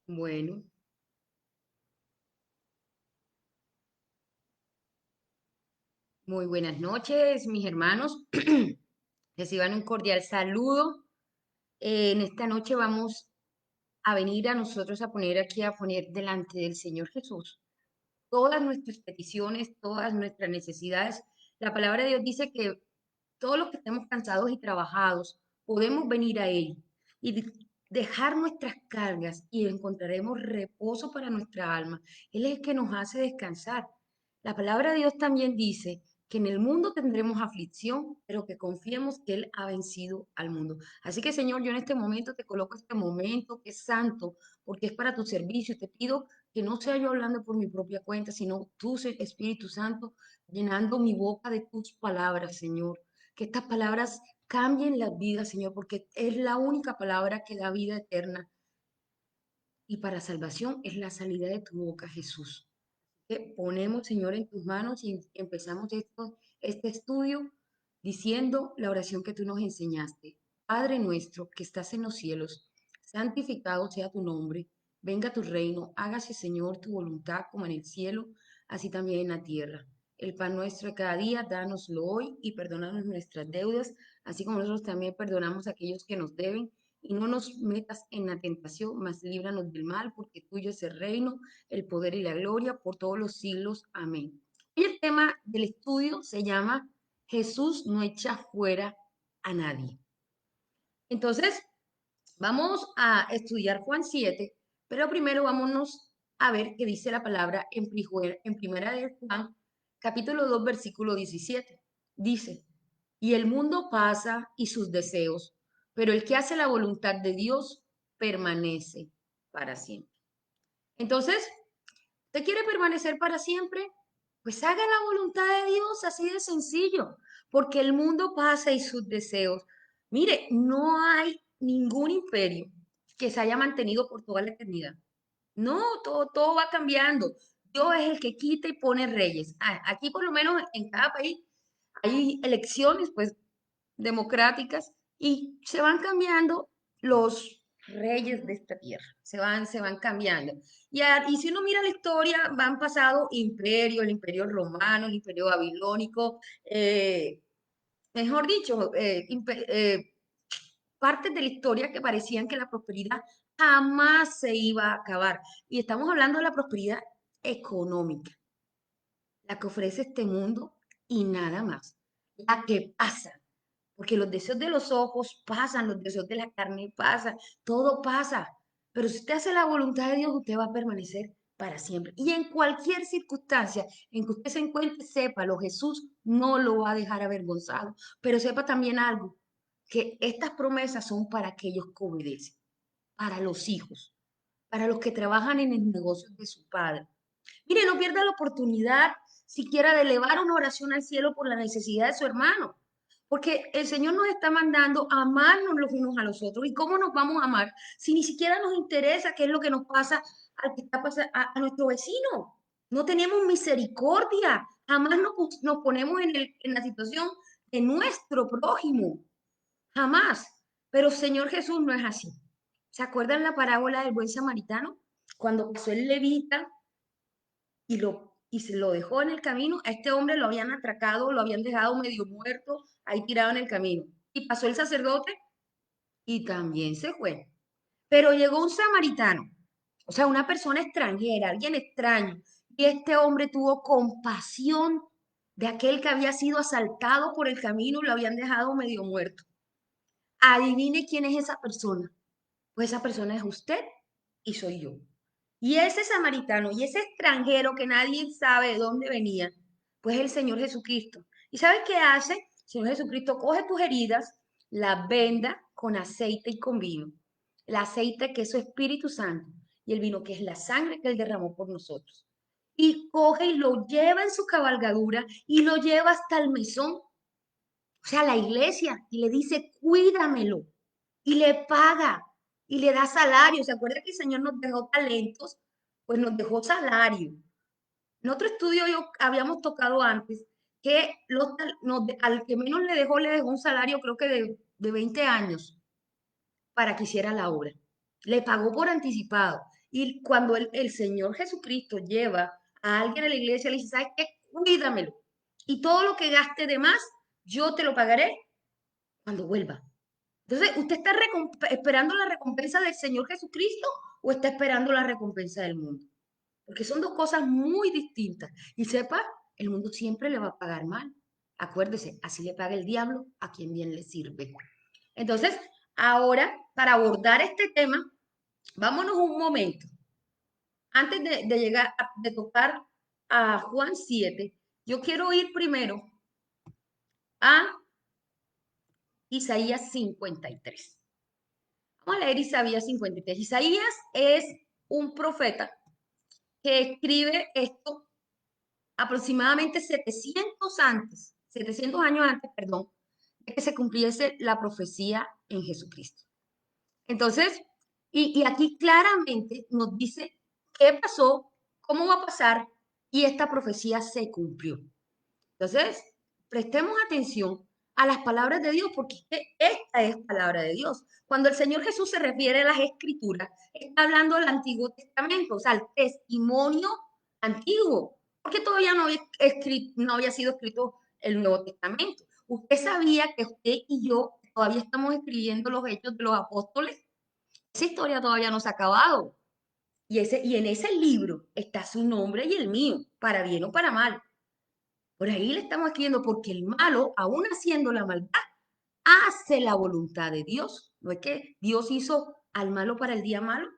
Bueno, muy buenas noches, mis hermanos. Reciban un cordial saludo. En esta noche vamos a venir a nosotros a poner delante del Señor Jesús todas nuestras peticiones, todas nuestras necesidades. La palabra de Dios dice que todos los que estemos cansados y trabajados, podemos venir a Él y dejar nuestras cargas y encontraremos reposo para nuestra alma. Él es el que nos hace descansar. La palabra de Dios también dice que en el mundo tendremos aflicción, pero que confiemos que Él ha vencido al mundo. Así que, Señor, yo en este momento te coloco este momento que es santo, porque es para tu servicio. Te pido que no sea yo hablando por mi propia cuenta, sino tú, Espíritu Santo, llenando mi boca de tus palabras, Señor. Que estas palabras cambien las vidas, Señor, porque es la única palabra que da vida eterna y para salvación es la salida de tu boca, Jesús. Que ponemos, Señor, en tus manos y empezamos este estudio diciendo la oración que tú nos enseñaste. Padre nuestro que estás en los cielos, santificado sea tu nombre, venga tu reino, hágase, Señor, tu voluntad como en el cielo, así también en la tierra. El pan nuestro de cada día, dánoslo hoy y perdónanos nuestras deudas, así como nosotros también perdonamos a aquellos que nos deben. Y no nos metas en la tentación, mas líbranos del mal, porque tuyo es el reino, el poder y la gloria por todos los siglos. Amén. Y el tema del estudio se llama Jesús no echa fuera a nadie. Entonces, vamos a estudiar Juan 7, pero primero vámonos a ver qué dice la palabra en primera de Juan, capítulo 2 versículo 17. Dice, y el mundo pasa y sus deseos, pero el que hace la voluntad de Dios permanece para siempre. Entonces, ¿usted quiere permanecer para siempre? Pues haga la voluntad de Dios, así de sencillo, porque el mundo pasa y sus deseos. Mire, no hay ningún imperio que se haya mantenido por toda la eternidad. No, todo va cambiando. Dios es el que quita y pone reyes. Aquí por lo menos en cada país hay elecciones, pues democráticas y se van cambiando los reyes de esta tierra, se van cambiando. Y si uno mira la historia, van pasado imperios, el imperio romano, el imperio babilónico, mejor dicho, partes de la historia que parecían que la prosperidad jamás se iba a acabar. Y estamos hablando de la prosperidad económica, la que ofrece este mundo y nada más, la que pasa, porque los deseos de los ojos pasan, los deseos de la carne pasan, todo pasa. Pero si usted hace la voluntad de Dios, usted va a permanecer para siempre. Y en cualquier circunstancia en que usted se encuentre, sépalo, Jesús no lo va a dejar avergonzado. Pero sepa también algo, que estas promesas son para aquellos que obedecen, para los hijos, para los que trabajan en el negocio de su padre. Mire, no pierda la oportunidad siquiera de elevar una oración al cielo por la necesidad de su hermano, porque el Señor nos está mandando a amarnos los unos a los otros. ¿Y cómo nos vamos a amar si ni siquiera nos interesa qué es lo que nos pasa al que está a nuestro vecino? No tenemos misericordia, jamás nos ponemos en la situación de nuestro prójimo, jamás. Pero Señor Jesús no es así. ¿Se acuerdan la parábola del buen samaritano? Cuando pasó el levita y se lo dejó en el camino. A este hombre lo habían atracado, lo habían dejado medio muerto, ahí tirado en el camino. Y pasó el sacerdote y también se fue. Pero llegó un samaritano, o sea, una persona extranjera, alguien extraño, y este hombre tuvo compasión de aquel que había sido asaltado por el camino y lo habían dejado medio muerto. Adivine quién es esa persona. Pues esa persona es usted y soy yo. Y ese samaritano y ese extranjero que nadie sabe de dónde venía, pues el Señor Jesucristo. ¿Y sabe qué hace? El Señor Jesucristo coge tus heridas, las venda con aceite y con vino. El aceite que es su Espíritu Santo y el vino que es la sangre que Él derramó por nosotros. Y coge y lo lleva en su cabalgadura y lo lleva hasta el mesón, o sea, la iglesia, y le dice, cuídamelo, y le paga, y le da salario. ¿Se acuerda que el Señor nos dejó talentos? Pues nos dejó salario. En otro estudio yo habíamos tocado antes que al que menos le dejó un salario creo que de 20 años para que hiciera la obra. Le pagó por anticipado. Y cuando el Señor Jesucristo lleva a alguien a la iglesia, le dice, ¿sabes qué? Cuídamelo. Y todo lo que gaste de más, yo te lo pagaré cuando vuelva. Entonces, ¿usted está esperando la recompensa del Señor Jesucristo o está esperando la recompensa del mundo? Porque son dos cosas muy distintas. Y sepa, el mundo siempre le va a pagar mal. Acuérdese, así le paga el diablo a quien bien le sirve. Entonces, ahora, para abordar este tema, vámonos un momento. Antes de llegar, de tocar a Juan 7, yo quiero ir primero a Isaías 53. Vamos a leer Isaías 53. Isaías es un profeta que escribe esto aproximadamente 700 años antes, perdón, de que se cumpliese la profecía en Jesucristo. Entonces, y aquí claramente nos dice qué pasó, cómo va a pasar, y esta profecía se cumplió. Entonces, prestemos atención a las palabras de Dios, porque esta es palabra de Dios. Cuando el Señor Jesús se refiere a las escrituras, está hablando del Antiguo Testamento, o sea, el testimonio antiguo, porque todavía no había sido escrito el Nuevo Testamento. Usted sabía que usted y yo todavía estamos escribiendo los hechos de los apóstoles. Esa historia todavía no se ha acabado. Y en ese libro está su nombre y el mío, para bien o para mal. Por ahí le estamos escribiendo porque el malo, aún haciendo la maldad, hace la voluntad de Dios. No es que Dios hizo al malo para el día malo.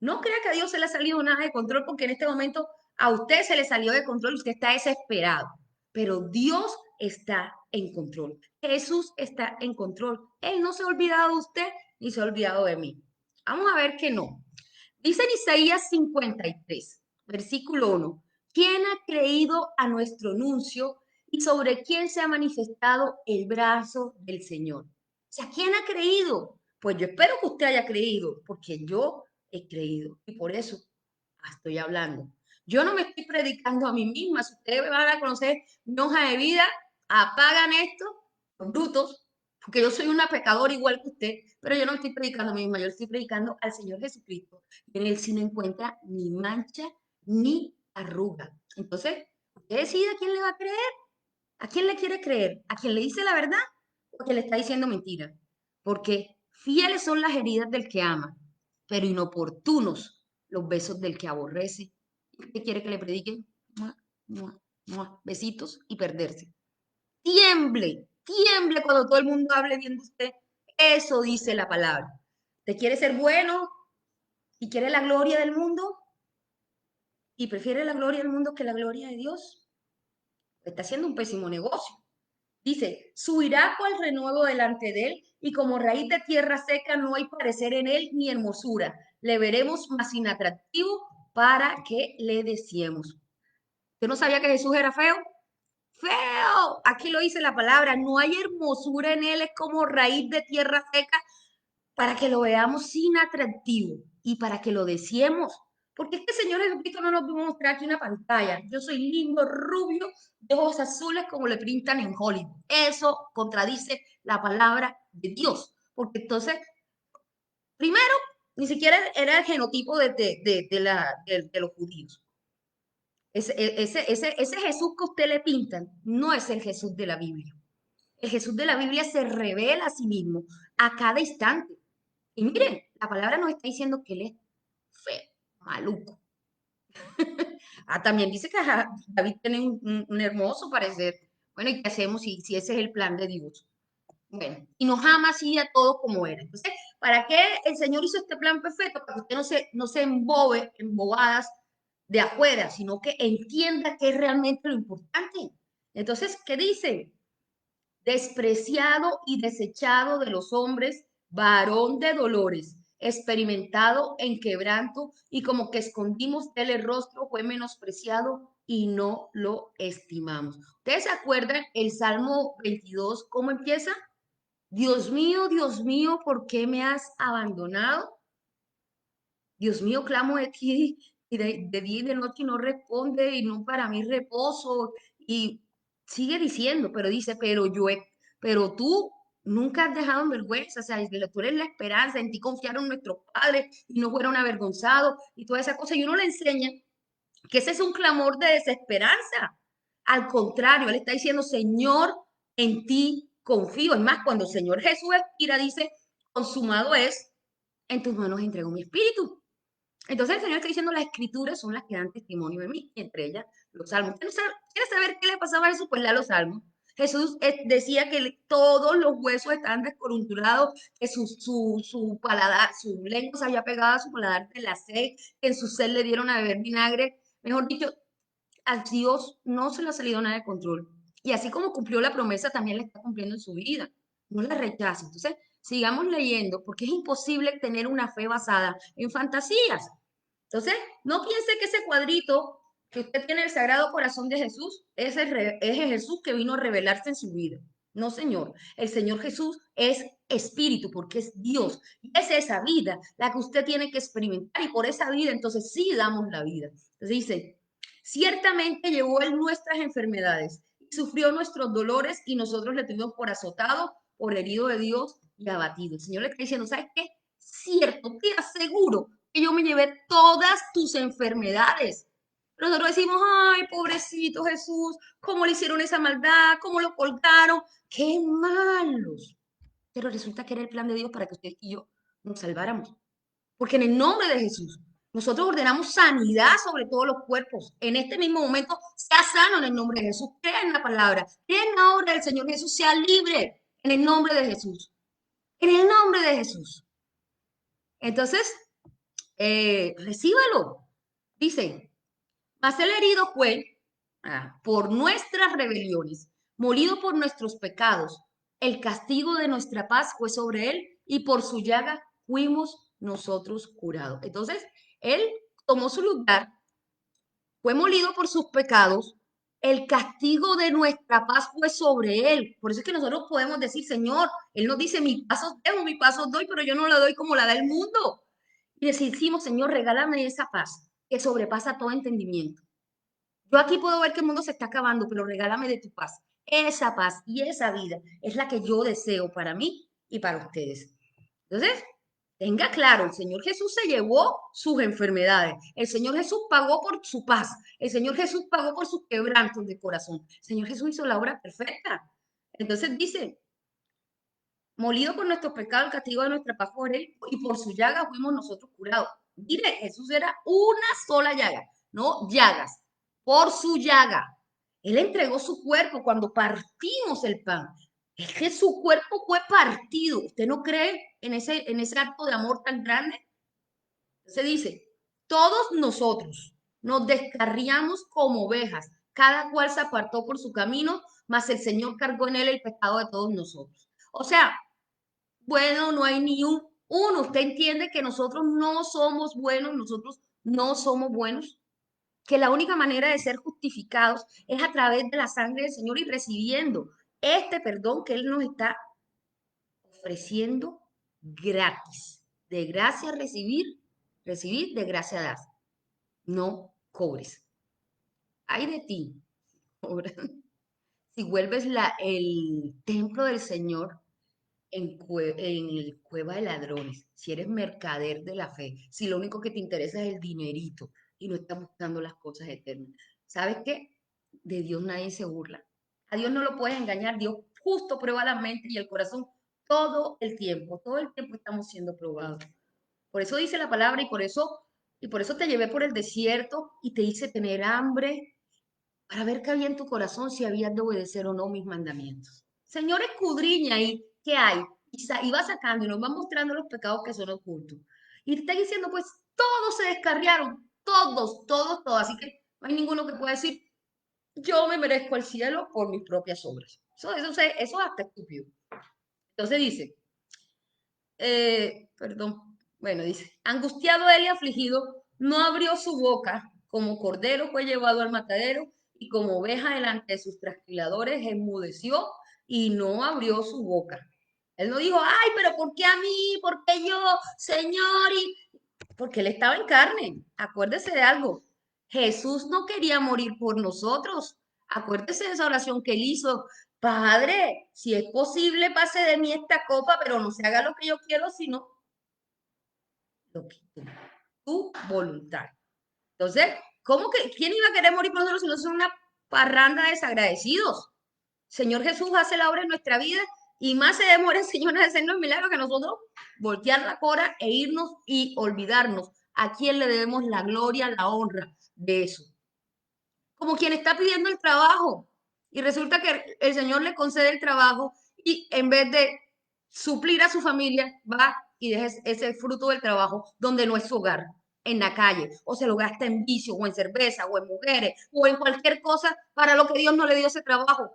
No crea que a Dios se le ha salido nada de control porque en este momento a usted se le salió de control y usted está desesperado. Pero Dios está en control. Jesús está en control. Él no se ha olvidado de usted ni se ha olvidado de mí. Vamos a ver que no. Dice en Isaías 53, versículo 1, ¿quién ha creído a nuestro anuncio y sobre quién se ha manifestado el brazo del Señor? O sea, ¿quién ha creído? Pues yo espero que usted haya creído, porque yo he creído y por eso estoy hablando. Yo no me estoy predicando a mí misma. Si ustedes van a conocer mi hoja de vida, apagan esto, los brutos, porque yo soy una pecadora igual que usted, pero yo no estoy predicando a mí misma, yo estoy predicando al Señor Jesucristo. Y en él sí no encuentra ni mancha ni arruga. Entonces, usted decide a quién le va a creer, a quién le quiere creer, a quién le dice la verdad o a quien le está diciendo mentira. Porque fieles son las heridas del que ama, pero inoportunos los besos del que aborrece. ¿Qué quiere que le prediquen? ¡Mua, mua, mua! Besitos y perderse. Tiemble, tiemble cuando todo el mundo hable bien de usted. Eso dice la palabra. ¿Te quiere ser bueno y quiere la gloria del mundo? ¿Y prefiere la gloria del mundo que la gloria de Dios? Está haciendo un pésimo negocio. Dice, subirá cual renuevo delante de él, y como raíz de tierra seca no hay parecer en él ni hermosura. Le veremos más inatractivo para que le deseemos. ¿Usted no sabía que Jesús era feo? Feo. Aquí lo dice la palabra, no hay hermosura en él, es como raíz de tierra seca para que lo veamos sin atractivo y para que lo deseemos. Porque este Señor Jesucristo no nos va a mostrar aquí una pantalla. Yo soy lindo, rubio, de ojos azules como le pintan en Hollywood. Eso contradice la palabra de Dios. Porque entonces, primero, ni siquiera era el genotipo de los judíos. Ese Jesús que usted le pintan no es el Jesús de la Biblia. El Jesús de la Biblia se revela a sí mismo a cada instante. Y miren, la palabra nos está diciendo que él es feo, maluco. También dice que David tiene un hermoso parecer. Bueno, ¿y qué hacemos si ese es el plan de Dios? Bueno, y nos ama así a todos como era. Entonces, ¿para qué el Señor hizo este plan perfecto? Para que usted no se embobe en bobadas de afuera, sino que entienda qué es realmente lo importante. Entonces, ¿qué dice? Despreciado y desechado de los hombres, varón de dolores, experimentado en quebranto, y como que escondimos de él el rostro, fue menospreciado y no lo estimamos. ¿Ustedes se acuerdan el Salmo 22, cómo empieza? Dios mío, ¿por qué me has abandonado? Dios mío, clamo de ti y de día y de noche y no responde y no para mí reposo. Y sigue diciendo, pero dice, pero tú nunca has dejado en vergüenza, o sea, tú eres la esperanza, en ti confiaron nuestros padres y no fueron avergonzados y toda esa cosa. Y uno le enseña que ese es un clamor de desesperanza. Al contrario, él está diciendo, Señor, en ti confío. Es más, cuando el Señor Jesús expira, dice, consumado es, en tus manos entrego mi espíritu. Entonces el Señor está diciendo, las escrituras son las que dan testimonio de mí, y entre ellas los salmos. ¿Usted no quiere saber qué le pasaba a Jesús? Pues lea los salmos. Jesús decía que todos los huesos estaban descoyunturados, que su paladar, su lengua se había pegado a su paladar de la sed, que en su sed le dieron a beber vinagre. Mejor dicho, a Dios no se le ha salido nada de control. Y así como cumplió la promesa, también la está cumpliendo en su vida. No la rechace. Entonces, sigamos leyendo, porque es imposible tener una fe basada en fantasías. Entonces, no piense que ese cuadrito que usted tiene el Sagrado Corazón de Jesús es el Jesús que vino a revelarse en su vida. No, Señor. El Señor Jesús es espíritu porque es Dios. Y es esa vida la que usted tiene que experimentar. Y por esa vida, entonces sí damos la vida. Entonces dice, ciertamente llevó él nuestras enfermedades y sufrió nuestros dolores y nosotros le tuvimos por azotado, por herido de Dios y abatido. El Señor le está diciendo, ¿sabes qué? Cierto, te aseguro que yo me llevé todas tus enfermedades. Pero nosotros decimos, ay, pobrecito Jesús, ¿cómo le hicieron esa maldad? ¿Cómo lo colgaron? ¡Qué malos! Pero resulta que era el plan de Dios para que usted y yo nos salváramos. Porque en el nombre de Jesús, nosotros ordenamos sanidad sobre todos los cuerpos. En este mismo momento, sea sano en el nombre de Jesús. Crea en la palabra, crea en la obra del Señor Jesús, sea libre en el nombre de Jesús. En el nombre de Jesús. Entonces, recíbalo. Dice, mas el herido fue por nuestras rebeliones, molido por nuestros pecados. El castigo de nuestra paz fue sobre él y por su llaga fuimos nosotros curados. Entonces, él tomó su lugar, fue molido por sus pecados. El castigo de nuestra paz fue sobre él. Por eso es que nosotros podemos decir, Señor, él nos dice, mi paso dejo, mi paso doy, pero yo no la doy como la da el mundo. Y decimos, Señor, regálame esa paz que sobrepasa todo entendimiento. Yo aquí puedo ver que el mundo se está acabando, pero regálame de tu paz. Esa paz y esa vida es la que yo deseo para mí y para ustedes. Entonces, tenga claro, el Señor Jesús se llevó sus enfermedades. El Señor Jesús pagó por su paz. El Señor Jesús pagó por sus quebrantos de corazón. El Señor Jesús hizo la obra perfecta. Entonces dice, molido por nuestros pecados, el castigo de nuestra paz por él, y por su llaga fuimos nosotros curados. Mire, Jesús era una sola llaga, no llagas, por su llaga. Él entregó su cuerpo cuando partimos el pan. Es que su cuerpo fue partido. ¿Usted no cree en ese acto de amor tan grande? Se dice, todos nosotros nos descarriamos como ovejas, cada cual se apartó por su camino, mas el Señor cargó en él el pecado de todos nosotros. O sea, bueno, no hay ni uno. Usted entiende que nosotros no somos buenos, nosotros no somos buenos, que la única manera de ser justificados es a través de la sangre del Señor y recibiendo este perdón que Él nos está ofreciendo gratis. De gracia recibir, recibir, de gracia dar. No cobres. Hay de ti, cobra. Si vuelves el templo del Señor en el cueva de ladrones, si eres mercader de la fe, si lo único que te interesa es el dinerito y no estás buscando las cosas eternas, ¿sabes qué? De Dios nadie se burla. A Dios no lo puedes engañar. Dios justo prueba la mente y el corazón todo el tiempo estamos siendo probados. Por eso dice la palabra y por eso te llevé por el desierto y te hice tener hambre para ver qué había en tu corazón si habías de obedecer o no mis mandamientos. Señor, escudriña ahí, ¿qué hay? Y va sacando y nos va mostrando los pecados que son ocultos. Y te está diciendo, pues, todos se descarriaron, todos. Así que no hay ninguno que pueda decir, yo me merezco el cielo por mis propias obras. Eso es hasta estúpido. Entonces dice, perdón, bueno, dice, angustiado él y afligido, no abrió su boca, como cordero fue llevado al matadero, y como oveja delante de sus trasquiladores enmudeció y no abrió su boca. Él no dijo, ay, pero ¿por qué a mí? ¿Por qué yo, Señor? Porque él estaba en carne. Acuérdese de algo. Jesús no quería morir por nosotros. Acuérdese de esa oración que él hizo. Padre, si es posible, pase de mí esta copa, pero no se haga lo que yo quiero, sino lo que tu voluntad. Entonces, ¿cómo que quién iba a querer morir por nosotros si no son una parranda de desagradecidos? Señor Jesús hace la obra en nuestra vida y más se demora el Señor en hacernos milagros que nosotros voltear la cora e irnos y olvidarnos a quién le debemos la gloria, la honra de eso. Como quien está pidiendo el trabajo y resulta que el Señor le concede el trabajo y en vez de suplir a su familia, va y deja ese fruto del trabajo donde no es su hogar, en la calle, o se lo gasta en vicio, o en cerveza, o en mujeres, o en cualquier cosa para lo que Dios no le dio ese trabajo.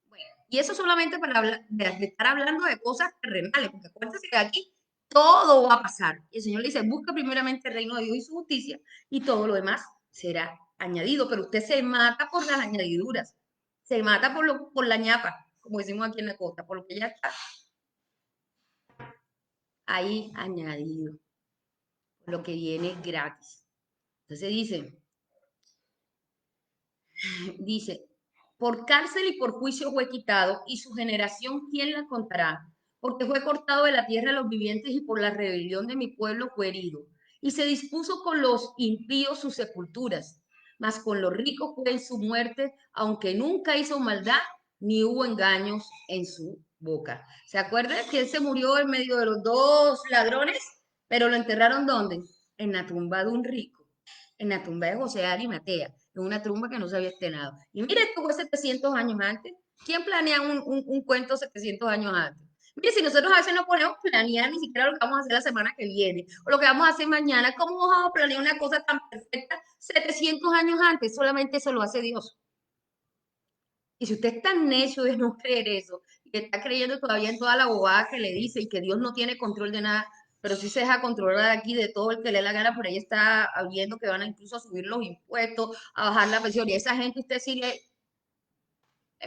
Bueno, y eso solamente para hablar, de estar hablando de cosas terrenales, porque acuérdense que aquí todo va a pasar. Y el Señor le dice, busca primeramente el reino de Dios y su justicia, y todo lo demás será añadido. Pero usted se mata por las añadiduras, se mata por la ñapa, como decimos aquí en la costa, por lo que ya está ahí añadido, por lo que viene gratis. Entonces dice, por cárcel y por juicio fue quitado, y su generación, ¿quién la contará? Porque fue cortado de la tierra de los vivientes y por la rebelión de mi pueblo fue herido. Y se dispuso con los impíos sus sepulturas, mas con los ricos fue en su muerte, aunque nunca hizo maldad, ni hubo engaños en su boca. ¿Se acuerdan que él se murió en medio de los dos ladrones? Pero lo enterraron ¿dónde? En la tumba de un rico, en la tumba de José de Arimatea, en una tumba que no se había estrenado. Y mire, esto fue 700 años antes. ¿Quién planea un cuento 700 años antes? Mire, si nosotros a veces no podemos planear ni siquiera lo que vamos a hacer la semana que viene o lo que vamos a hacer mañana, ¿cómo vamos a planear una cosa tan perfecta 700 años antes? Solamente eso lo hace Dios. Y si usted es tan necio de no creer eso, y que está creyendo todavía en toda la bobada que le dice y que Dios no tiene control de nada, pero sí se deja controlar aquí de todo el que le dé la gana, por ahí está viendo que van a incluso a subir los impuestos, a bajar la pensión, y a esa gente usted sí le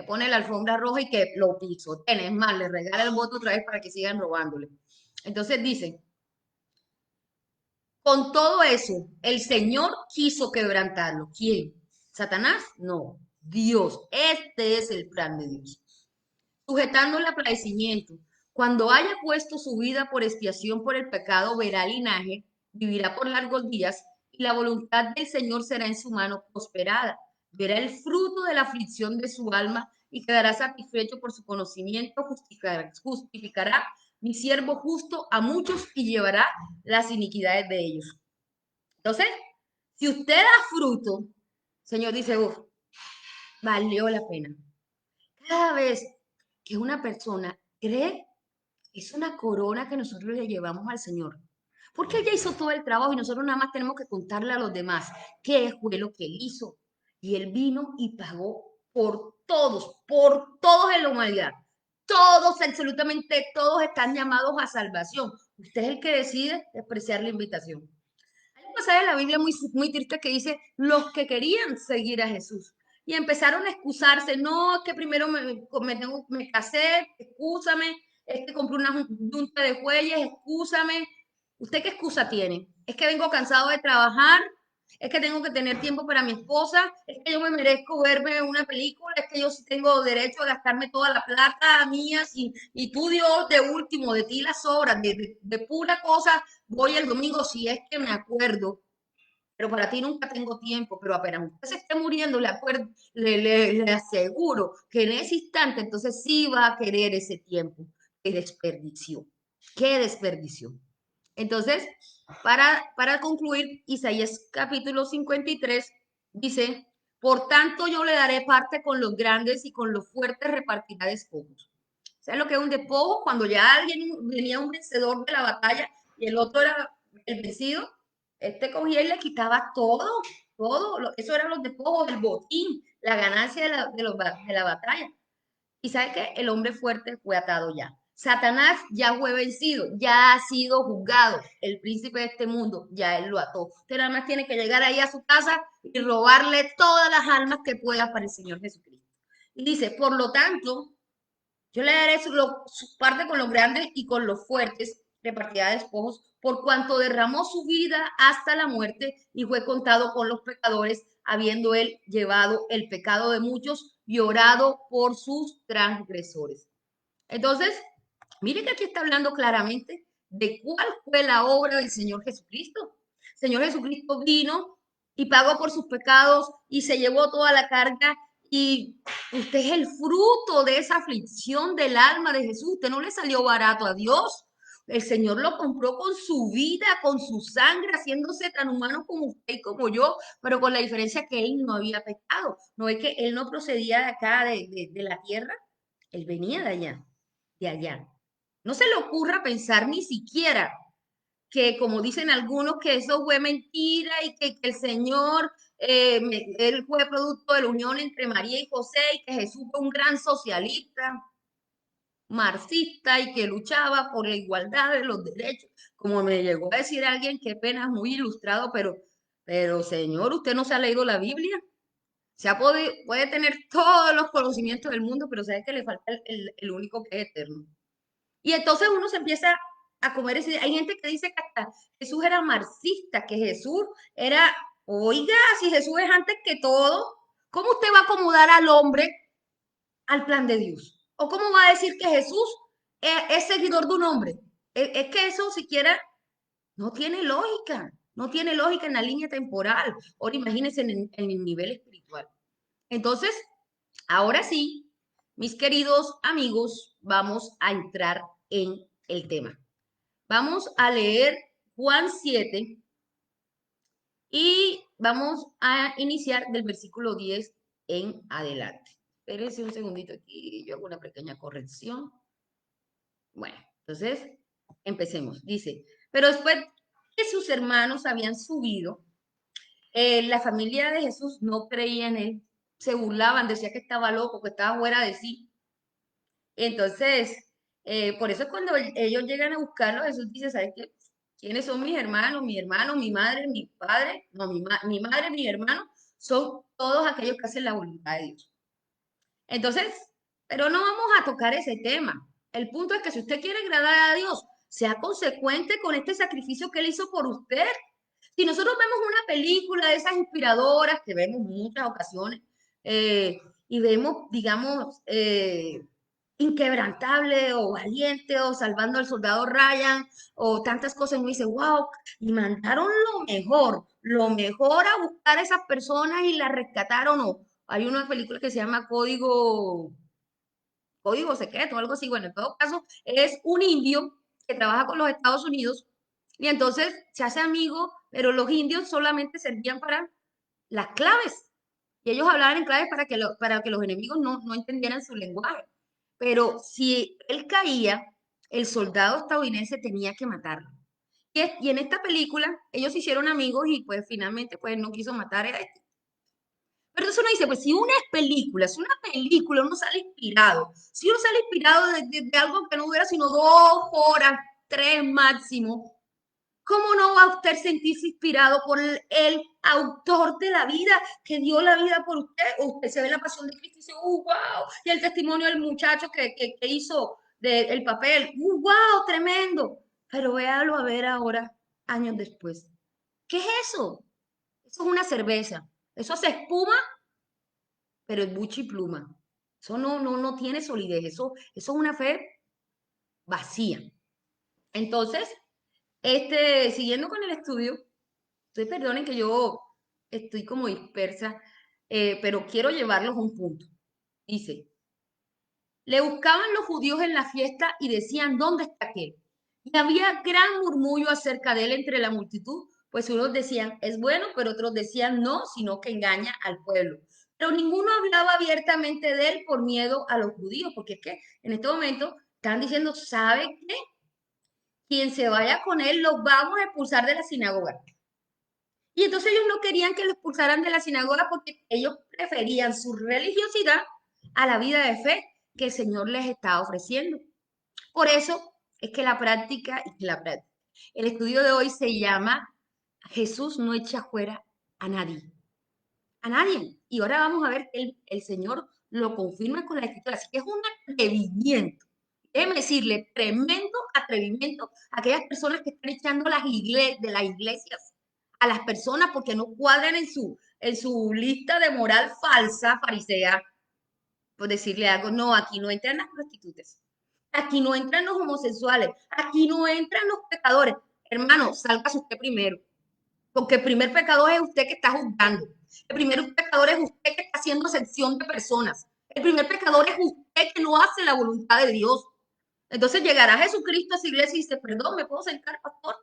pone la alfombra roja y que lo pisoteen, es más, le regala el voto otra vez para que sigan robándole. Entonces dice, con todo eso, el Señor quiso quebrantarlo. ¿Quién? ¿Satanás? No, Dios. Este es el plan de Dios sujetándole a padecimiento. Cuando haya puesto su vida por expiación por el pecado, verá linaje, vivirá por largos días, y la voluntad del Señor será en su mano prosperada. Verá el fruto de la aflicción de su alma y quedará satisfecho por su conocimiento, justificará mi siervo justo a muchos y llevará las iniquidades de ellos. Entonces, si usted da fruto, Señor dice, uff, valió la pena. Cada vez que una persona cree, es una corona que nosotros le llevamos al Señor. Porque ella hizo todo el trabajo y nosotros nada más tenemos que contarle a los demás qué fue lo que él hizo. Y él vino y pagó por todos en la humanidad. Todos, absolutamente todos están llamados a salvación. Usted es el que decide despreciar la invitación. Hay un pasaje de la Biblia muy triste que dice, los que querían seguir a Jesús. Y empezaron a excusarse, no, es que primero me casé, excúsame, es que compré una junta de bueyes, excúsame. ¿Usted qué excusa tiene? Es que vengo cansado de trabajar, es que tengo que tener tiempo para mi esposa, es que yo me merezco verme una película, es que yo sí tengo derecho a gastarme toda la plata mía y tú Dios de último, de ti las obras, de pura cosa voy el domingo si es que me acuerdo, pero para ti nunca tengo tiempo, pero apenas usted se esté muriendo, le aseguro que en ese instante entonces sí va a querer ese tiempo. Qué desperdicio, qué desperdicio. Entonces, para concluir, Isaías capítulo 53 dice, por tanto yo le daré parte con los grandes y con los fuertes repartirá despojos. ¿Sabes lo que es un despojo? Cuando ya alguien venía un vencedor de la batalla y el otro era el vencido, este cogía y le quitaba todo, todo. Eso eran los despojos, el botín, la ganancia de la batalla. Y sabe que el hombre fuerte fue atado ya. Satanás ya fue vencido, ya ha sido juzgado. El príncipe de este mundo ya él lo ató. Usted nada más tiene que llegar ahí a su casa y robarle todas las almas que pueda para el Señor Jesucristo. Y dice, por lo tanto, yo le daré su parte con los grandes y con los fuertes, repartida de despojos, por cuanto derramó su vida hasta la muerte y fue contado con los pecadores, habiendo él llevado el pecado de muchos, y orado por sus transgresores. Entonces, mire que aquí está hablando claramente de cuál fue la obra del Señor Jesucristo. El Señor Jesucristo vino y pagó por sus pecados y se llevó toda la carga y usted es el fruto de esa aflicción del alma de Jesús. Usted no le salió barato a Dios. El Señor lo compró con su vida, con su sangre, haciéndose tan humano como usted y como yo, pero con la diferencia que Él no había pecado. No es que Él no procedía de acá, de la tierra, Él venía de allá, de allá. No se le ocurra pensar ni siquiera que, como dicen algunos, que eso fue mentira y que el Señor, él fue producto de la unión entre María y José y que Jesús fue un gran socialista, marxista y que luchaba por la igualdad de los derechos. Como me llegó a decir alguien, qué pena, muy ilustrado, pero Señor, usted no se ha leído la Biblia. Puede tener todos los conocimientos del mundo, pero sabe que le falta el único que es eterno. Y entonces uno se empieza a comer ese. Hay gente que dice que hasta Jesús era marxista, que Jesús era, oiga, si Jesús es antes que todo, ¿cómo usted va a acomodar al hombre al plan de Dios? ¿O cómo va a decir que Jesús es seguidor de un hombre? Es que eso siquiera no tiene lógica, no tiene lógica en la línea temporal. Ahora imagínense en el nivel espiritual. Entonces, ahora sí, mis queridos amigos, vamos a entrar en el tema. Vamos a leer Juan 7 y vamos a iniciar del versículo 10 en adelante. Espérense un segundito aquí, yo hago una pequeña corrección. Bueno, entonces empecemos. Dice, pero después que sus hermanos habían subido, la familia de Jesús no creía en él, se burlaban, decía que estaba loco, que estaba fuera de sí. Entonces, por eso cuando ellos llegan a buscarlo, Jesús dice, ¿sabes qué? ¿Quiénes son mis hermanos? Mi hermano, mi madre, mi padre, no, mi madre, mi hermano, son todos aquellos que hacen la voluntad de Dios. Entonces, pero no vamos a tocar ese tema. El punto es que si usted quiere agradar a Dios, sea consecuente con este sacrificio que Él hizo por usted. Si nosotros vemos una película de esas inspiradoras que vemos en muchas ocasiones y vemos, digamos, inquebrantable o valiente o salvando al soldado Ryan o tantas cosas, uno dice, wow, y mandaron lo mejor a buscar a esas personas y las rescataron. O hay una película que se llama Código Secreto o algo así. Bueno, en todo caso, es un indio que trabaja con los Estados Unidos y entonces se hace amigo, pero los indios solamente servían para las claves. Y ellos hablaban en claves para que los enemigos no entendieran su lenguaje. Pero si él caía, el soldado estadounidense tenía que matarlo. Y en esta película, ellos se hicieron amigos y pues finalmente pues no quiso matar a este. Pero entonces uno dice, pues si una es película, si una película uno sale inspirado, si uno sale inspirado de algo que no dura sino 2 horas, 3 máximo, ¿cómo no va a usted sentirse inspirado por el autor de la vida, que dio la vida por usted? O usted se ve la pasión de Cristo y dice, wow! Y el testimonio del muchacho que hizo el papel, wow! Tremendo. Pero véalo a ver ahora, años después. ¿Qué es eso? Eso es una cerveza. Eso se espuma, pero es buche y pluma. Eso no tiene solidez. Eso es una fe vacía. Entonces, siguiendo con el estudio, ustedes perdonen que yo estoy como dispersa, pero quiero llevarlos a un punto. Dice, le buscaban los judíos en la fiesta y decían, ¿dónde está aquel? Y había gran murmullo acerca de él entre la multitud, pues unos decían, es bueno, pero otros decían, no, sino que engaña al pueblo. Pero ninguno hablaba abiertamente de él por miedo a los judíos, porque es que en este momento están diciendo, ¿sabe qué? Quien se vaya con él, los vamos a expulsar de la sinagoga. Y entonces ellos no querían que lo expulsaran de la sinagoga porque ellos preferían su religiosidad a la vida de fe que el Señor les estaba ofreciendo. Por eso es que el estudio de hoy se llama Jesús no echa fuera a nadie, a nadie. Y ahora vamos a ver que el Señor lo confirma con la escritura. Así que es un atrevimiento. Déjeme decirle, tremendo atrevimiento a aquellas personas que están echando de las iglesias a las personas porque no cuadran en su lista de moral falsa, farisea. por decirle algo, no, aquí no entran las prostitutas, aquí no entran los homosexuales, aquí no entran los pecadores. Hermano, sálgase usted primero, porque el primer pecador es usted que está juzgando. El primer pecador es usted que está haciendo excepción de personas. El primer pecador es usted que no hace la voluntad de Dios. Entonces llegará Jesucristo a esa iglesia y dice, perdón, ¿me puedo sentar, pastor?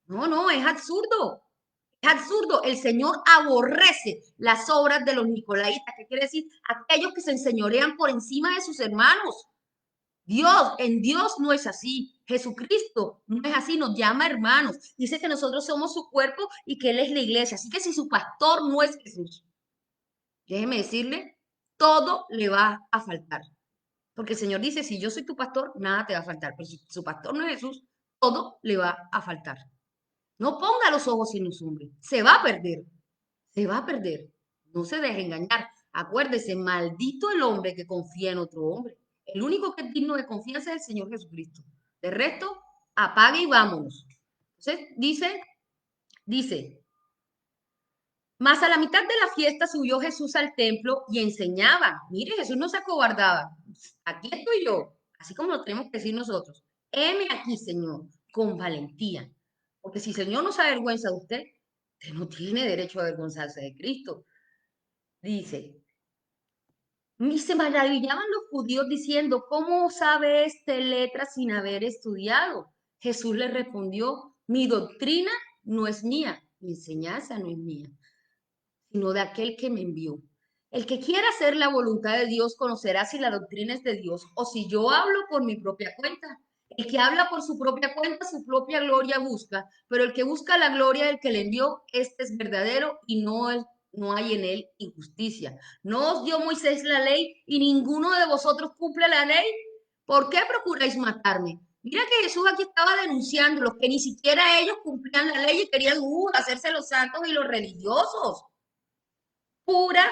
No, no, es absurdo. Es absurdo. El Señor aborrece las obras de los nicolaitas. ¿Qué quiere decir? Aquellos que se enseñorean por encima de sus hermanos. En Dios no es así. Jesucristo no es así, nos llama hermanos. Dice que nosotros somos su cuerpo y que Él es la iglesia. Así que si su pastor no es Jesús, déjeme decirle, todo le va a faltar. Porque el Señor dice, si yo soy tu pastor, nada te va a faltar. Pero si su pastor no es Jesús, todo le va a faltar. No ponga los ojos en los hombres. Se va a perder. Se va a perder. No se deje engañar. Acuérdese, maldito el hombre que confía en otro hombre. El único que es digno de confianza es el Señor Jesucristo. De resto, apague y vámonos. Entonces, dice, mas a la mitad de la fiesta subió Jesús al templo y enseñaba. Mire, Jesús no se acobardaba. Aquí estoy yo, así como lo tenemos que decir nosotros. Heme aquí, Señor, con valentía. Porque si el Señor no se avergüenza de usted, usted no tiene derecho a avergonzarse de Cristo. Dice, y se maravillaban los judíos diciendo, ¿cómo sabe este letra sin haber estudiado? Jesús le respondió, mi doctrina no es mía, mi enseñanza no es mía, sino de aquel que me envió. El que quiera hacer la voluntad de Dios conocerá si la doctrina es de Dios o si yo hablo por mi propia cuenta. El que habla por su propia cuenta, su propia gloria busca, pero el que busca la gloria del que le envió, este es verdadero y no hay en él injusticia. ¿No os dio Moisés la ley y ninguno de vosotros cumple la ley? ¿Por qué procuráis matarme? Mira que Jesús aquí estaba denunciando los que ni siquiera ellos cumplían la ley y querían hacerse los santos y los religiosos. Pura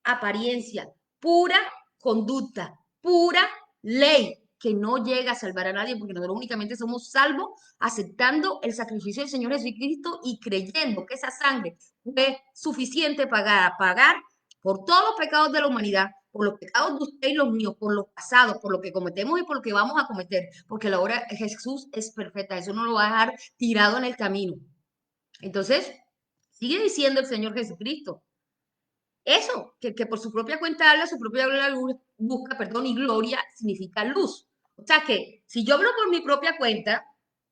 apariencia, pura conducta, pura ley que no llega a salvar a nadie porque nosotros únicamente somos salvos aceptando el sacrificio del Señor Jesucristo y creyendo que esa sangre fue suficiente para pagar por todos los pecados de la humanidad, por los pecados de usted y los míos, por los pasados, por lo que cometemos y por lo que vamos a cometer, porque la obra de Jesús es perfecta, eso no lo va a dejar tirado en el camino. Entonces, sigue diciendo el Señor Jesucristo, eso, que por su propia cuenta habla, su propia gloria busca, perdón, y gloria significa luz. O sea que si yo hablo por mi propia cuenta,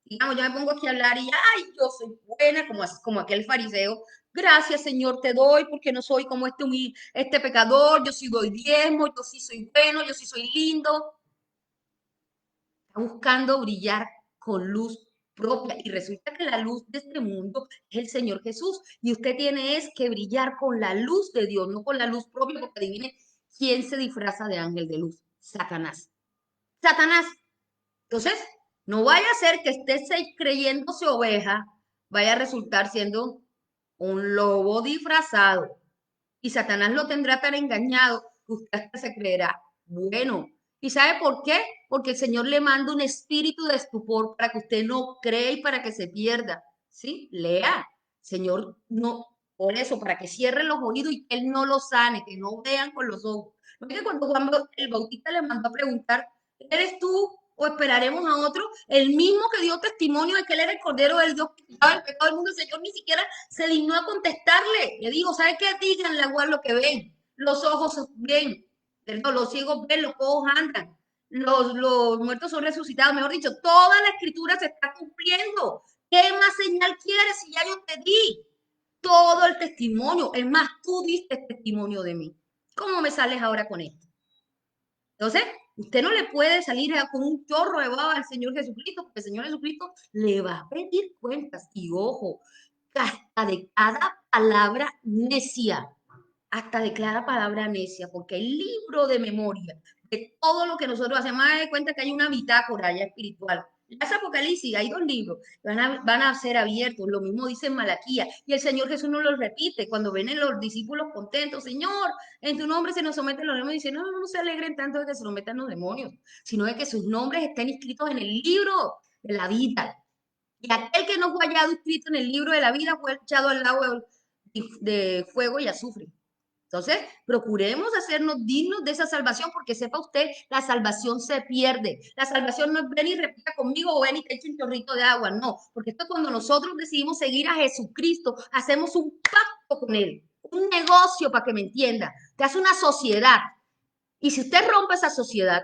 digamos, yo me pongo aquí a hablar y, ay, yo soy buena, como aquel fariseo, gracias Señor te doy porque no soy como este pecador, yo sí doy diezmo, yo sí soy bueno, yo sí soy lindo. Está buscando brillar con luz propia y resulta que la luz de este mundo es el Señor Jesús y usted tiene es que brillar con la luz de Dios, no con la luz propia, porque adivine quién se disfraza de ángel de luz, Satanás. Satanás. Entonces, no vaya a ser que esté creyéndose oveja, vaya a resultar siendo un lobo disfrazado y Satanás lo tendrá tan engañado que usted hasta se creerá bueno. ¿Y sabe por qué? Porque el Señor le manda un espíritu de estupor para que usted no cree y para que se pierda. ¿Sí? Lea. Señor, no, por eso, para que cierre los oídos y que Él no los sane, que no vean con los ojos. ¿No es que cuando Juan el Bautista le mandó a preguntar, ¿eres tú o esperaremos a otro? El mismo que dio testimonio de que Él era el Cordero del Dios que quitaba el pecado del mundo, el Señor ni siquiera se dignó a contestarle. Le dijo, ¿sabe qué? Díganle a lo que ven. Los ojos ven, perdón, los ciegos ven, los ojos andan, los muertos son resucitados. Mejor dicho, toda la escritura se está cumpliendo. ¿Qué más señal quieres si ya yo te di? Todo el testimonio. Es más, tú diste testimonio de mí. ¿Cómo me sales ahora con esto? Entonces, usted no le puede salir con un chorro de baba al Señor Jesucristo, porque el Señor Jesucristo le va a pedir cuentas. Y ojo, hasta de cada palabra necia, hasta de cada palabra necia, porque el libro de memoria de todo lo que nosotros hacemos, de cuenta que hay una bitácora ya espiritual. Ya es Apocalipsis, hay dos libros, van a ser abiertos, lo mismo dice en Malaquía, y el Señor Jesús no lo repite, cuando ven los discípulos contentos, Señor, en tu nombre se nos someten los demonios, dice, no, no, no se alegren tanto de que se nos metan los demonios, sino de que sus nombres estén inscritos en el libro de la vida. Y aquel que no fue hallado inscrito en el libro de la vida fue echado al lago de fuego y azufre. Entonces, procuremos hacernos dignos de esa salvación, porque sepa usted, la salvación se pierde. La salvación no es ven y repita conmigo o ven y te echo un chorrito de agua, no, porque esto es cuando nosotros decidimos seguir a Jesucristo, hacemos un pacto con Él, un negocio, para que me entienda, te hace una sociedad. Y si usted rompe esa sociedad,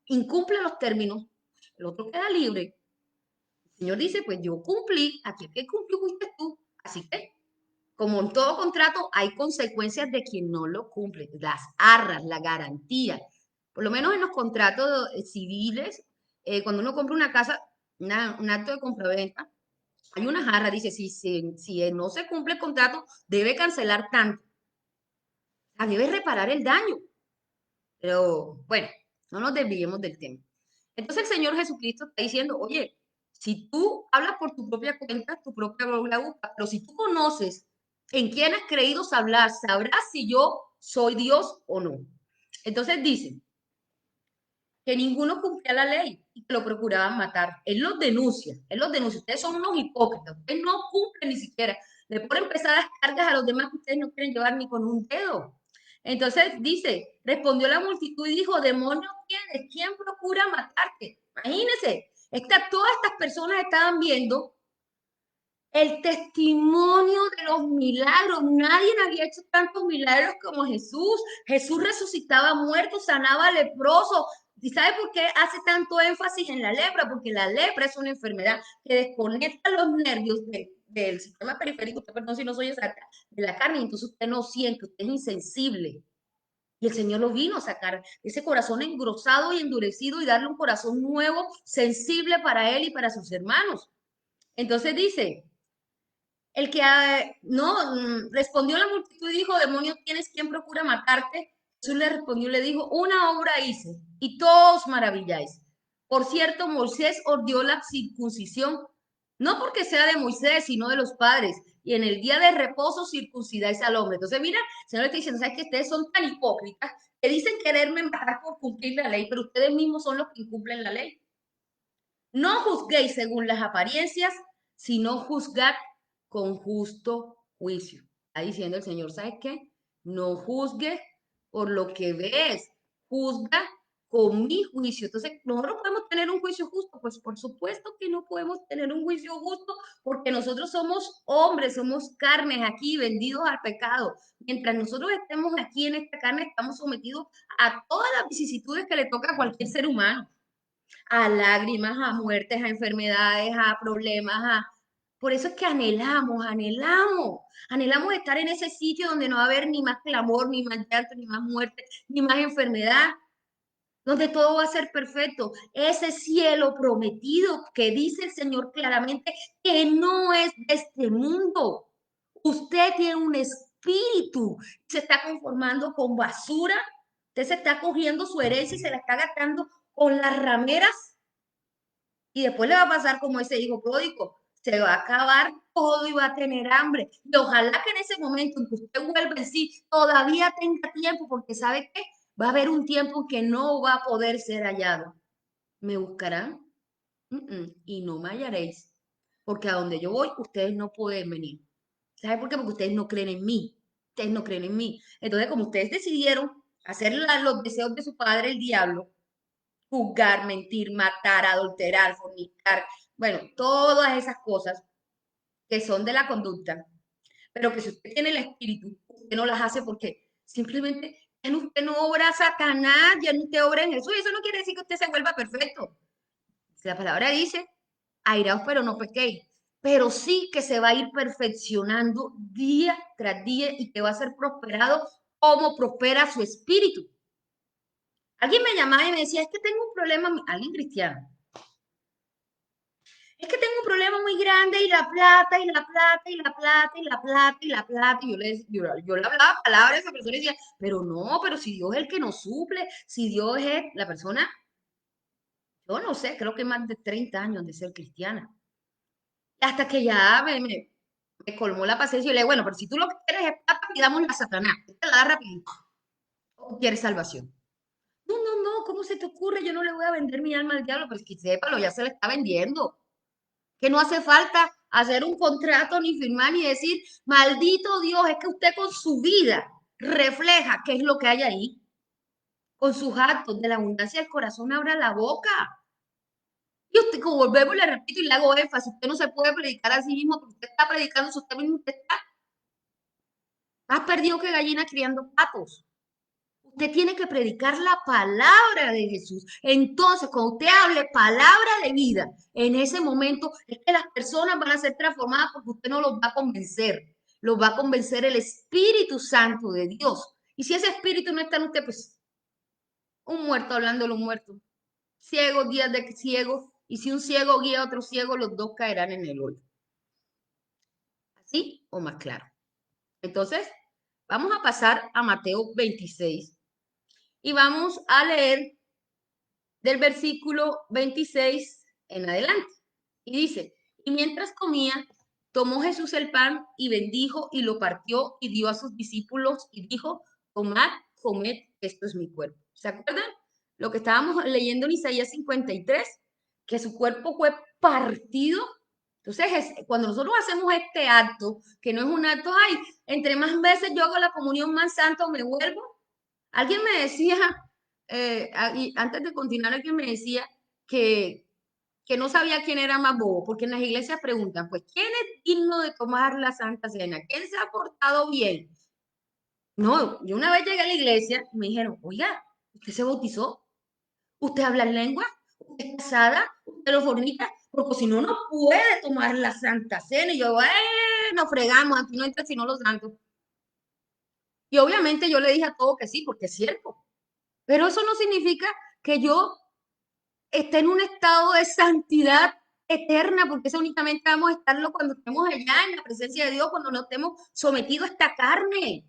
incumple los términos, el otro queda libre. El Señor dice, pues yo cumplí, aquí el que cumplió fuiste tú, así que como en todo contrato, hay consecuencias de quien no lo cumple, las arras, la garantía. Por lo menos en los contratos civiles, cuando uno compra una casa, un acto de compraventa, hay una jarra, dice, si no se cumple el contrato, debe cancelar tanto. O sea, debe reparar el daño. Pero bueno, no nos desviemos del tema. Entonces el Señor Jesucristo está diciendo, oye, si tú hablas por tu propia cuenta, tu propia la busca, pero si tú conoces en quién has creído hablar, sabrás si yo soy Dios o no. Entonces dice que ninguno cumplía la ley y que lo procuraban matar. Él los denuncia. Ustedes son unos hipócritas, ustedes no cumplen ni siquiera. Le ponen pesadas cargas a los demás que ustedes no quieren llevar ni con un dedo. Entonces dice, respondió la multitud y dijo, demonios tienes, ¿quién procura matarte? Imagínense, todas estas personas estaban viendo el testimonio de los milagros. Nadie había hecho tantos milagros como Jesús. Jesús resucitaba muertos, sanaba leprosos. ¿Y sabe por qué hace tanto énfasis en la lepra? Porque la lepra es una enfermedad que desconecta los nervios del sistema periférico, perdón si no soy exacta, de la carne, entonces usted no siente, usted es insensible. Y el Señor lo vino a sacar ese corazón engrosado y endurecido y darle un corazón nuevo, sensible para él y para sus hermanos. Entonces dice, el que no respondió la multitud y dijo, demonio tienes, ¿quién procura matarte? Jesús le respondió y le dijo, una obra hice y todos maravilláis. Por cierto, Moisés ordenó la circuncisión, no porque sea de Moisés, sino de los padres. Y en el día de reposo circuncidáis al hombre. Entonces, mira, el Señor le está diciendo, ¿sabes que ustedes son tan hipócritas que dicen quererme matar por cumplir la ley, pero ustedes mismos son los que incumplen la ley? No juzguéis según las apariencias, sino juzgad con justo juicio. Está diciendo el Señor, ¿sabes qué? No juzgues por lo que ves, juzga con mi juicio. Entonces, ¿nosotros podemos tener un juicio justo? Pues por supuesto que no podemos tener un juicio justo porque nosotros somos hombres, somos carnes aquí, vendidos al pecado. Mientras nosotros estemos aquí en esta carne, estamos sometidos a todas las vicisitudes que le toca a cualquier ser humano, a lágrimas, a muertes, a enfermedades, a problemas, a... Por eso es que anhelamos estar en ese sitio donde no va a haber ni más clamor, ni más llanto, ni más muerte, ni más enfermedad, donde todo va a ser perfecto. Ese cielo prometido que dice el Señor claramente que no es de este mundo. Usted tiene un espíritu, se está conformando con basura, usted se está cogiendo su herencia y se la está gastando con las rameras y después le va a pasar como ese hijo pródigo. Se va a acabar todo y va a tener hambre. Y ojalá que en ese momento en que usted vuelva en sí, todavía tenga tiempo, porque ¿sabe qué? Va a haber un tiempo en que no va a poder ser hallado. ¿Me buscarán? Y no me hallaréis. Porque a donde yo voy, ustedes no pueden venir. ¿Sabe por qué? Porque ustedes no creen en mí. Ustedes no creen en mí. Entonces, como ustedes decidieron hacer los deseos de su padre, el diablo, juzgar, mentir, matar, adulterar, fornicar, bueno, todas esas cosas que son de la conducta, pero que si usted tiene el espíritu, usted no las hace porque simplemente en usted no obra Satanás, ya no usted obra en Jesús, y eso no quiere decir que usted se vuelva perfecto. La palabra dice, airaos pero no pequéis, pero sí que se va a ir perfeccionando día tras día y que va a ser prosperado como prospera su espíritu. Alguien me llamaba y me decía, es que tengo un problema, alguien cristiano, es que tengo un problema muy grande y la plata, y la plata, y la plata, y la plata, y la plata. Y yo le hablaba palabras a esa persona y decía, pero no, pero si Dios es el que nos suple, si Dios es la persona, yo no sé, creo que más de 30 años de ser cristiana. Hasta que ya me colmó la paciencia y le dije, bueno, pero si tú lo que quieres es plata, pidámosle a Satanás, te la da rapidito. ¿O quieres salvación? No, no, no, ¿cómo se te ocurre? Yo no le voy a vender mi alma al diablo, pero es que sépalo, ya se le está vendiendo. Que no hace falta hacer un contrato ni firmar ni decir, maldito Dios, es que usted con su vida refleja qué es lo que hay ahí. Con sus actos de la abundancia del corazón abra la boca. Y usted, como volvemos, le repito y le hago énfasis, usted no se puede predicar a sí mismo porque usted está predicando, si usted mismo usted está más perdido que gallina criando patos. Usted tiene que predicar la palabra de Jesús. Entonces, cuando usted hable palabra de vida, en ese momento es que las personas van a ser transformadas porque usted no los va a convencer. Los va a convencer el Espíritu Santo de Dios. Y si ese espíritu no está en usted, pues un muerto hablando de los muertos. Ciego, guías de ciego. Y si un ciego guía a otro ciego, los dos caerán en el hoyo. ¿Así o más claro? Entonces, vamos a pasar a Mateo 26 y vamos a leer del versículo 26 en adelante. Y dice, y mientras comía, tomó Jesús el pan y bendijo y lo partió y dio a sus discípulos y dijo, tomad, comed, esto es mi cuerpo. ¿Se acuerdan? Lo que estábamos leyendo en Isaías 53, que su cuerpo fue partido. Entonces, cuando nosotros hacemos este acto, que no es un acto, ay, entre más veces yo hago la comunión, más santo me vuelvo. Alguien me decía, y antes de continuar, alguien me decía que, que no sabía quién era más bobo, porque en las iglesias preguntan, pues, ¿quién es digno de tomar la Santa Cena? ¿Quién se ha portado bien? No, yo una vez llegué a la iglesia y me dijeron, oiga, ¿usted se bautizó? ¿Usted habla en lengua? ¿Usted es casada? ¿Usted lo fornica? Porque si no, no puede tomar la Santa Cena. Y yo, nos fregamos, aquí no entra sino los santos. Y obviamente yo le dije a todo que sí, porque es cierto. Pero eso no significa que yo esté en un estado de santidad eterna, porque eso únicamente vamos a estarlo cuando estemos allá en la presencia de Dios, cuando no estemos sometidos a esta carne.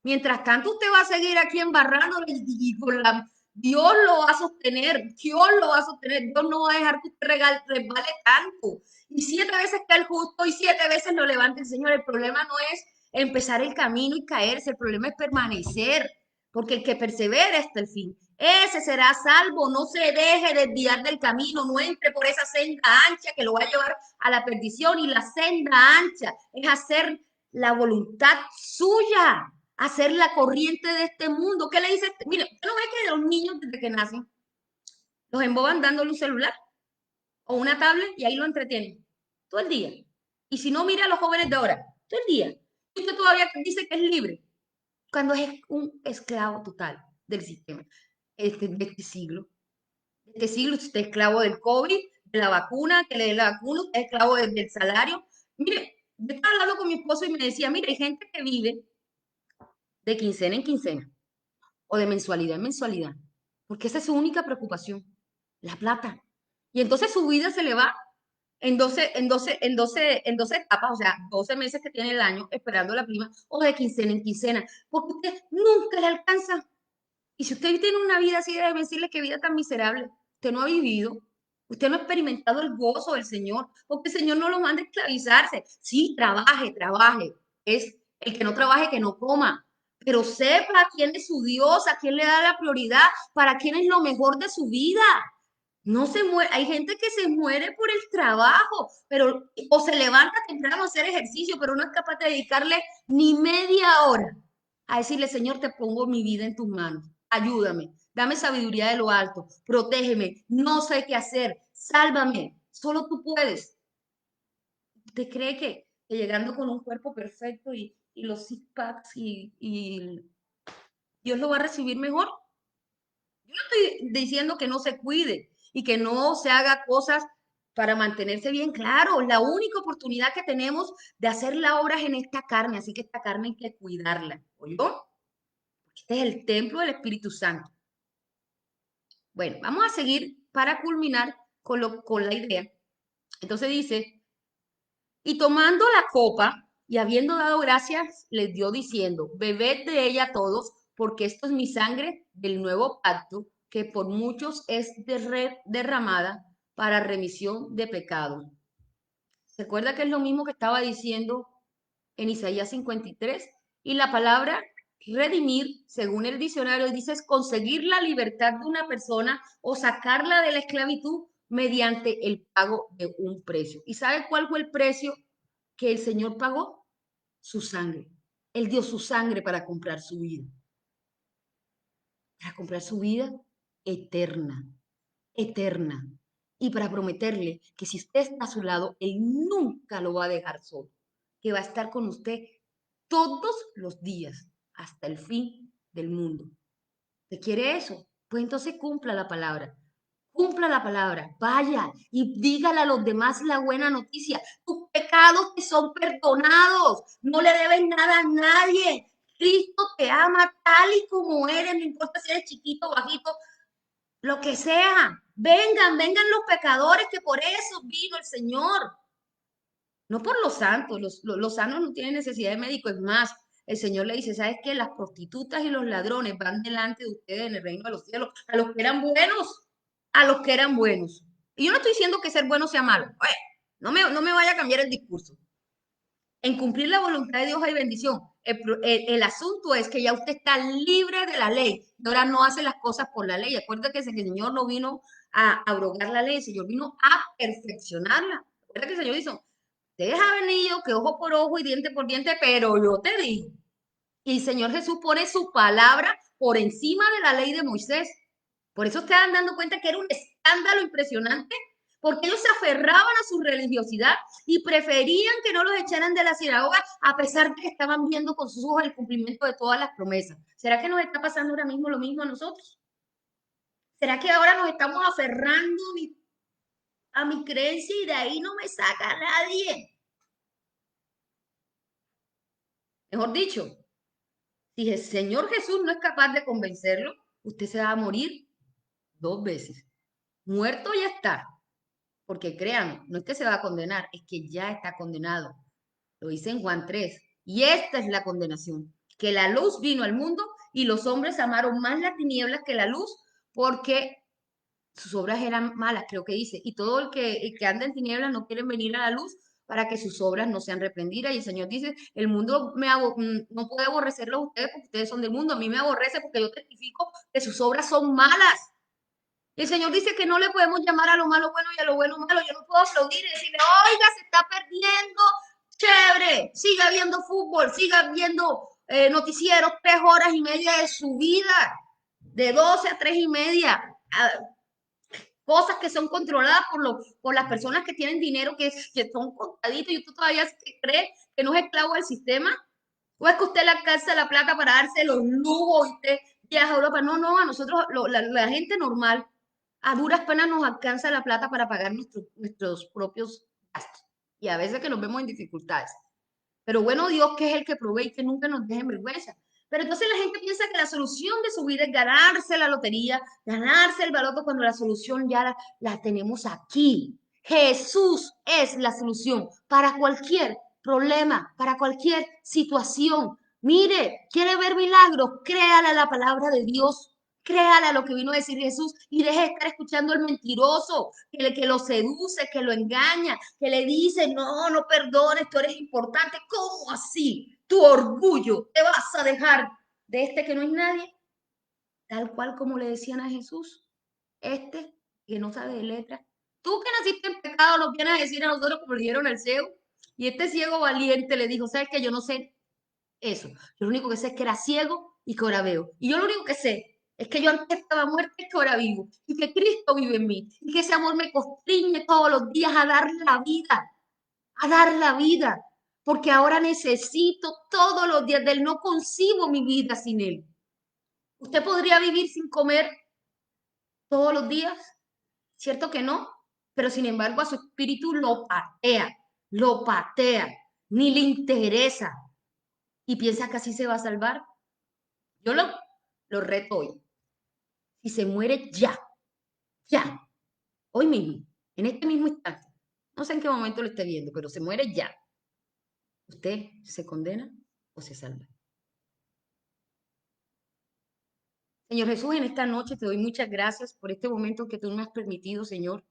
Mientras tanto, usted va a seguir aquí embarrándole y con la... Dios lo va a sostener, Dios lo va a sostener, Dios no va a dejar que usted resbale tanto. Y 7 veces cae el justo y 7 veces lo levanta el Señor. El problema no es empezar el camino y caerse, el problema es permanecer, porque el que persevere hasta el fin, ese será salvo. No se deje desviar del camino, no entre por esa senda ancha que lo va a llevar a la perdición. Y la senda ancha es hacer la voluntad suya, hacer la corriente de este mundo. ¿Qué le dice? Mire, ¿usted no ve que los niños desde que nacen los emboban dándole un celular o una tablet y ahí lo entretienen todo el día? Y si no, mira a los jóvenes de ahora, todo el día. Y usted todavía dice que es libre, cuando es un esclavo total del sistema de este siglo. De este siglo, usted es esclavo del COVID, de la vacuna, que le dé la vacuna, usted es esclavo del salario. Mire, yo estaba hablando con mi esposo y me decía, mire, hay gente que vive de quincena en quincena o de mensualidad en mensualidad, porque esa es su única preocupación, la plata. Y entonces su vida se le va en 12 etapas, o sea, 12 meses que tiene el año esperando la prima, o de quincena en quincena, porque usted nunca le alcanza. Y si usted tiene una vida así, debe decirle qué vida tan miserable. Usted no ha vivido, usted no ha experimentado el gozo del Señor, porque el Señor no lo manda a esclavizarse. Sí, trabaje, trabaje. Es el que no trabaje, que no coma. Pero sepa quién es su Dios, a quién le da la prioridad, para quién es lo mejor de su vida. No se muere, hay gente que se muere por el trabajo, pero o se levanta temprano a hacer ejercicio, pero no es capaz de dedicarle ni media hora a decirle, Señor, te pongo mi vida en tus manos, ayúdame, dame sabiduría de lo alto, protégeme, no sé qué hacer, sálvame, solo tú puedes. ¿Usted cree que llegando con un cuerpo perfecto y los six packs y Dios lo va a recibir mejor? Yo no estoy diciendo que no se cuide y que no se haga cosas para mantenerse bien. Claro, la única oportunidad que tenemos de hacer la obra es en esta carne, así que esta carne hay que cuidarla. ¿Oyó? Este es el templo del Espíritu Santo. Bueno, vamos a seguir para culminar con la idea. Entonces dice, y tomando la copa y habiendo dado gracias, les dio diciendo, bebed de ella todos, porque esto es mi sangre del nuevo pacto, que por muchos es derramada para remisión de pecados. ¿Se acuerda que es lo mismo que estaba diciendo en Isaías 53? Y la palabra redimir, según el diccionario, dice es conseguir la libertad de una persona o sacarla de la esclavitud mediante el pago de un precio. ¿Y sabe cuál fue el precio que el Señor pagó? Su sangre. Él dio su sangre para comprar su vida eterna, eterna. Y para prometerle que si usted está a su lado, Él nunca lo va a dejar solo, que va a estar con usted todos los días hasta el fin del mundo. ¿Usted quiere eso? Pues entonces cumpla la palabra. Cumpla la palabra, vaya y dígale a los demás la buena noticia. Tus pecados te son perdonados, no le debes nada a nadie. Cristo te ama tal y como eres, no importa si eres chiquito, bajito, lo que sea. Vengan, vengan los pecadores, que por eso vino el Señor. No por los santos, los sanos no tienen necesidad de médico. Es más, el Señor le dice, ¿sabes qué? Las prostitutas y los ladrones van delante de ustedes en el reino de los cielos, a los que eran buenos, a los que eran buenos. Y yo no estoy diciendo que ser bueno sea malo. Oye, no me vaya a cambiar el discurso. En cumplir la voluntad de Dios hay bendición. El asunto es que ya usted está libre de la ley y ahora no hace las cosas por la ley. Acuérdate que el Señor no vino a abrogar la ley, el Señor vino a perfeccionarla. Acuérdate que el Señor dice, ustedes han venido que ojo por ojo y diente por diente, pero yo te digo. Y el Señor Jesús pone su palabra por encima de la ley de Moisés. Por eso ustedes dando cuenta que era un escándalo impresionante, porque ellos se aferraban a su religiosidad y preferían que no los echaran de la sinagoga, a pesar de que estaban viendo con sus ojos el cumplimiento de todas las promesas. ¿Será que nos está pasando ahora mismo lo mismo a nosotros? ¿Será que ahora nos estamos aferrando a mi creencia y de ahí no me saca nadie? Mejor dicho, si el Señor Jesús no es capaz de convencerlo, usted se va a morir 2 veces. Muerto ya está, porque créanme, no es que se va a condenar, es que ya está condenado. Lo dice en Juan 3. Y esta es la condenación, que la luz vino al mundo y los hombres amaron más las tinieblas que la luz, porque sus obras eran malas, creo que dice. Y todo el que anda en tinieblas no quiere venir a la luz para que sus obras no sean reprendidas. Y el Señor dice, el mundo no puede aborrecerlo a ustedes porque ustedes son del mundo. A mí me aborrece porque yo testifico que sus obras son malas. Y el Señor dice que no le podemos llamar a lo malo bueno y a lo bueno malo. Yo no puedo aplaudir y decirle, oiga, se está perdiendo, chévere, siga viendo fútbol, siga viendo noticieros 3 horas y media de su vida, de 12 a 3 y media. Cosas que son controladas por las personas que tienen dinero, que son contaditos, y usted todavía cree que no es esclavo del sistema. ¿O es que usted le alcanza la plata para darse los lujos y usted viaja a Europa? No, no, a nosotros, la gente normal, a duras penas nos alcanza la plata para pagar nuestros propios gastos. Y a veces que nos vemos en dificultades. Pero bueno, Dios que es el que provee y que nunca nos deje en vergüenza. Pero entonces la gente piensa que la solución de su vida es ganarse la lotería, ganarse el baloto, cuando la solución ya la tenemos aquí. Jesús es la solución para cualquier problema, para cualquier situación. Mire, quiere ver milagros, créale a la palabra de Dios. Créale a lo que vino a decir Jesús y deje de estar escuchando al mentiroso que lo seduce, que lo engaña, que le dice, no, no perdones, tú eres importante. ¿Cómo así? Tu orgullo, te vas a dejar de este que no es nadie, tal cual como le decían a Jesús, este que no sabe de letra. Tú que naciste en pecado nos vienes a decir a nosotros como le dijeron al ciego. Y este ciego valiente le dijo, ¿sabes qué? Yo no sé eso. Yo lo único que sé es que era ciego y que ahora veo. Y yo lo único que sé es que yo antes estaba muerta y que ahora vivo. Y que Cristo vive en mí. Y que ese amor me constriñe todos los días a dar la vida. A dar la vida. Porque ahora necesito todos los días de Él. No concibo mi vida sin Él. ¿Usted podría vivir sin comer todos los días? ¿Cierto que no? Pero sin embargo a su espíritu lo patea, ni le interesa y piensa que así se va a salvar. Yo lo reto hoy. Si se muere ya, ya, hoy mismo, en este mismo instante, no sé en qué momento lo esté viendo, pero se muere ya, ¿usted se condena o se salva? Señor Jesús, en esta noche te doy muchas gracias por este momento que tú me has permitido, Señor,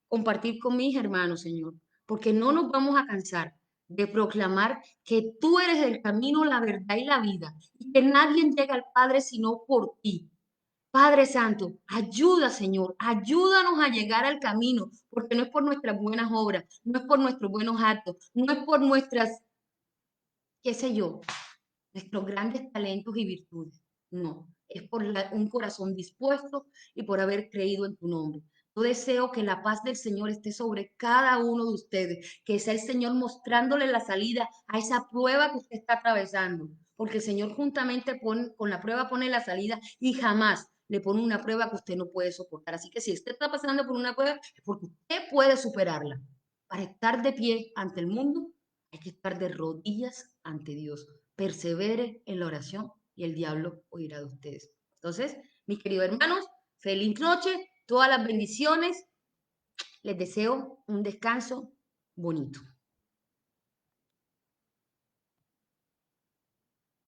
compartir con mis hermanos, Señor, porque no nos vamos a cansar de proclamar que tú eres el camino, la verdad y la vida, y que nadie llega al Padre sino por ti. Padre Santo, ayuda, Señor, ayúdanos a llegar al camino, porque no es por nuestras buenas obras, no es por nuestros buenos actos, no es por nuestras, qué sé yo, nuestros grandes talentos y virtudes. No, es por un corazón dispuesto y por haber creído en tu nombre. Yo deseo que la paz del Señor esté sobre cada uno de ustedes, que sea el Señor mostrándole la salida a esa prueba que usted está atravesando, porque el Señor juntamente con la prueba pone la salida y jamás le pone una prueba que usted no puede soportar. Así que si usted está pasando por una prueba, es porque usted puede superarla. Para estar de pie ante el mundo, hay que estar de rodillas ante Dios. Persevere en la oración y el diablo oirá de ustedes. Entonces, mis queridos hermanos, feliz noche, todas las bendiciones. Les deseo un descanso bonito.